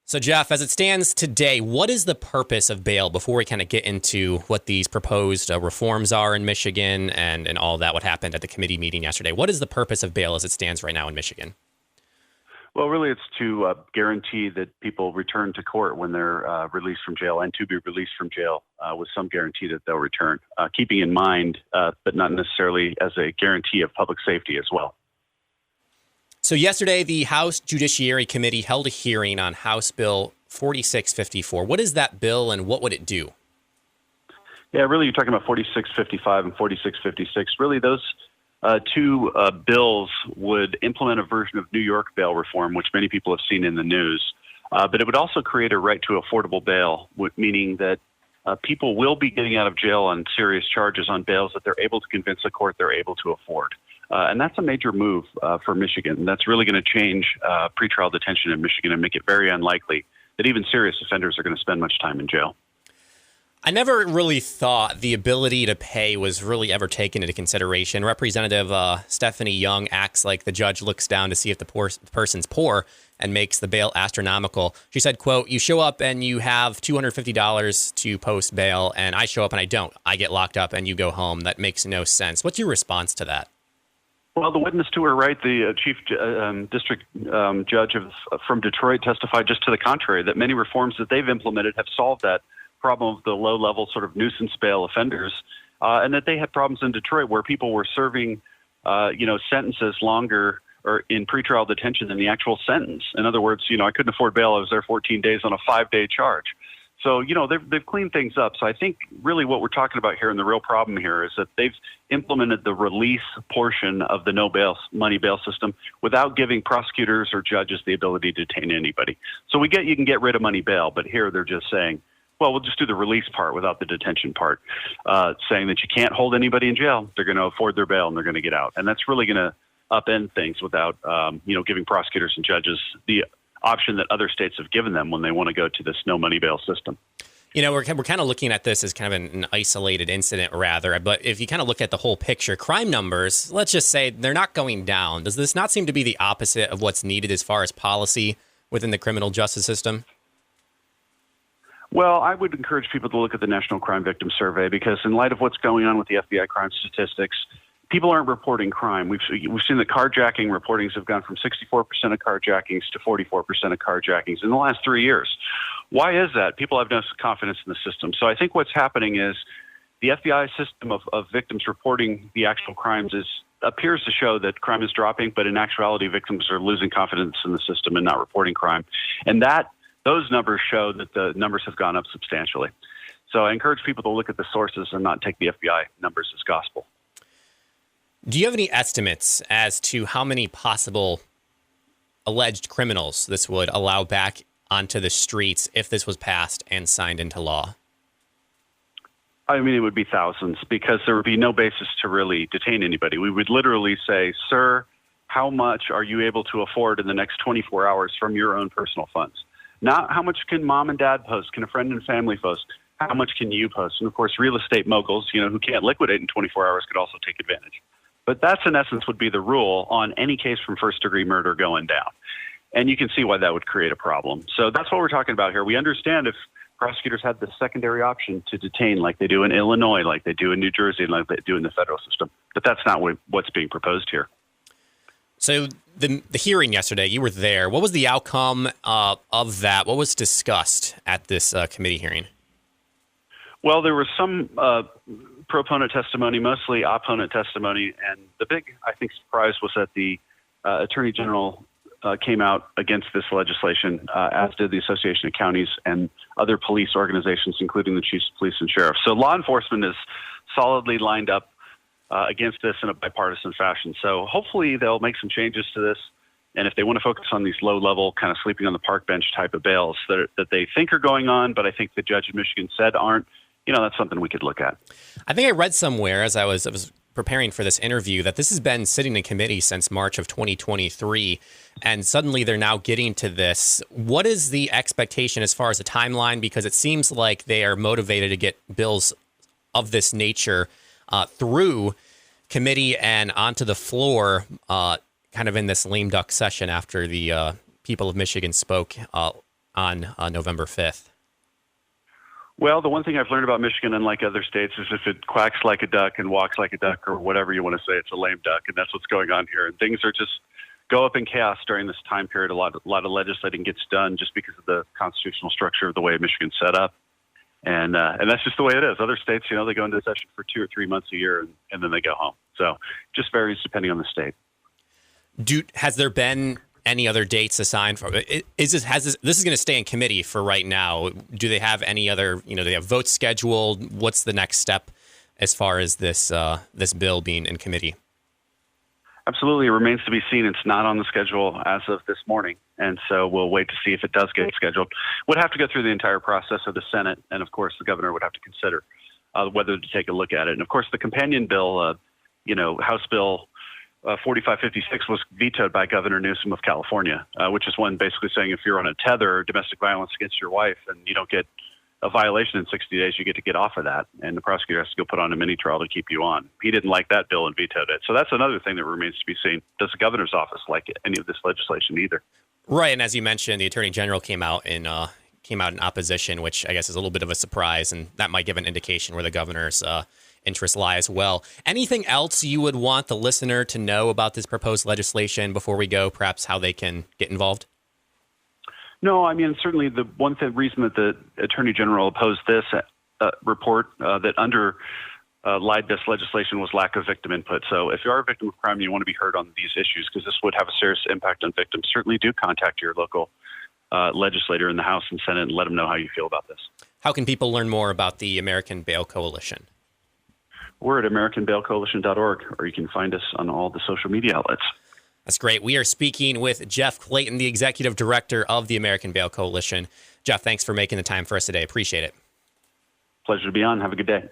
So, Jeff, as it stands today, what is the purpose of bail before we kind of get into what these proposed reforms are in Michigan and all that, what happened at the committee meeting yesterday? What is the purpose of bail as it stands right now in Michigan? Well, really, it's to guarantee that people return to court when they're released from jail and to be released from jail with some guarantee that they'll return, keeping in mind, but not necessarily as a guarantee of public safety as well. So yesterday, the House Judiciary Committee held a hearing on House Bill 4654. What is that bill and what would it do? Yeah, really, you're talking about 4655 and 4656. Really, those two bills would implement a version of New York bail reform, which many people have seen in the news. But it would also create a right to affordable bail, meaning that people will be getting out of jail on serious charges on bails that they're able to convince a court they're able to afford. And that's a major move for Michigan. That's really going to change pretrial detention in Michigan and make it very unlikely that even serious offenders are going to spend much time in jail. I never really thought the ability to pay was really ever taken into consideration. Representative Stephanie Young acts like the judge looks down to see if the person's poor and makes the bail astronomical. She said, quote, "You show up and you have $250 to post bail, and I show up and I don't. I get locked up and you go home. That makes no sense." What's your response to that? Well, the witness to her right, the chief district judge from Detroit testified just to the contrary, that many reforms that they've implemented have solved that problem of the low-level sort of nuisance bail offenders, and that they had problems in Detroit where people were serving, sentences longer or in pretrial detention than the actual sentence. In other words, I couldn't afford bail. I was there 14 days on a 5-day charge. So, they've cleaned things up. So I think really what we're talking about here and the real problem here is that they've implemented the release portion of the no bail money bail system without giving prosecutors or judges the ability to detain anybody. So you can get rid of money bail, but here they're just saying, well, we'll just do the release part without the detention part, saying that you can't hold anybody in jail. They're going to afford their bail and they're going to get out. And that's really going to upend things without, giving prosecutors and judges the option that other states have given them when they want to go to this no money bail system. We're kind of looking at this as kind of an isolated incident rather, but if you kind of look at the whole picture, crime numbers, let's just say they're not going down. Does this not seem to be the opposite of what's needed as far as policy within the criminal justice system? Well, I would encourage people to look at the National Crime Victim Survey because in light of what's going on with the FBI crime statistics, people aren't reporting crime. We've seen that carjacking reportings have gone from 64% of carjackings to 44% of carjackings in the last 3 years. Why is that? People have no confidence in the system. So I think what's happening is the FBI system of victims reporting the actual crimes appears to show that crime is dropping, but in actuality, victims are losing confidence in the system and not reporting crime. And those numbers show that the numbers have gone up substantially. So I encourage people to look at the sources and not take the FBI numbers as gospel. Do you have any estimates as to how many possible alleged criminals this would allow back onto the streets if this was passed and signed into law? I mean, it would be thousands because there would be no basis to really detain anybody. We would literally say, sir, how much are you able to afford in the next 24 hours from your own personal funds? Not how much can mom and dad post, can a friend and family post, how much can you post? And of course, real estate moguls, who can't liquidate in 24 hours could also take advantage. But that's, in essence, would be the rule on any case from first-degree murder going down. And you can see why that would create a problem. So that's what we're talking about here. We understand if prosecutors had the secondary option to detain like they do in Illinois, like they do in New Jersey, and like they do in the federal system. But that's not what's being proposed here. So the hearing yesterday, you were there. What was the outcome of that? What was discussed at this committee hearing? Well, there was some proponent testimony, mostly opponent testimony, and the big, I think, surprise was that the Attorney General came out against this legislation, as did the Association of Counties and other police organizations, including the chiefs of police and sheriffs. So law enforcement is solidly lined up against this in a bipartisan fashion. So hopefully they'll make some changes to this, and if they want to focus on these low-level, kind of sleeping on the park bench type of bails that they think are going on, but I think the judge in Michigan said aren't, that's something we could look at. I think I read somewhere as I was preparing for this interview that this has been sitting in committee since March of 2023, and suddenly they're now getting to this. What is the expectation as far as the timeline? Because it seems like they are motivated to get bills of this nature through committee and onto the floor kind of in this lame duck session after the people of Michigan spoke on November 5th? Well, the one thing I've learned about Michigan, unlike other states, is if it quacks like a duck and walks like a duck or whatever you want to say, it's a lame duck, and that's what's going on here. And things are just go up in chaos during this time period. A lot of legislating gets done just because of the constitutional structure of the way Michigan's set up. And that's just the way it is. Other states, they go into session for 2 or 3 months a year, and then they go home. So it just varies depending on the state. Has there been any other dates assigned for this is going to stay in committee for right now? Do they have any other, do they have votes scheduled? What's the next step as far as this bill being in committee? Absolutely. It remains to be seen. It's not on the schedule as of this morning. And so we'll wait to see if it does get scheduled. Would have to go through the entire process of the Senate. And of course, the governor would have to consider whether to take a look at it. And of course, the companion bill, House Bill 4556 was vetoed by Governor Newsom of California, which is one basically saying if you're on a tether or domestic violence against your wife and you don't get a violation in 60 days, you get to get off of that. And the prosecutor has to go put on a mini trial to keep you on. He didn't like that bill and vetoed it. So that's another thing that remains to be seen. Does the governor's office like any of this legislation either? Right. And as you mentioned, the attorney general came out in opposition, which I guess is a little bit of a surprise. And that might give an indication where the governor's interests lie as well. Anything else you would want the listener to know about this proposed legislation before we go, perhaps how they can get involved? No, I mean, certainly the one reason that the Attorney General opposed this report that underlied this legislation was lack of victim input. So if you are a victim of crime and you want to be heard on these issues, because this would have a serious impact on victims, certainly do contact your local legislator in the House and Senate and let them know how you feel about this. How can people learn more about the American Bail Coalition? We're at AmericanBailCoalition.org, or you can find us on all the social media outlets. That's great. We are speaking with Jeff Clayton, the executive director of the American Bail Coalition. Jeff, thanks for making the time for us today. Appreciate it. Pleasure to be on. Have a good day.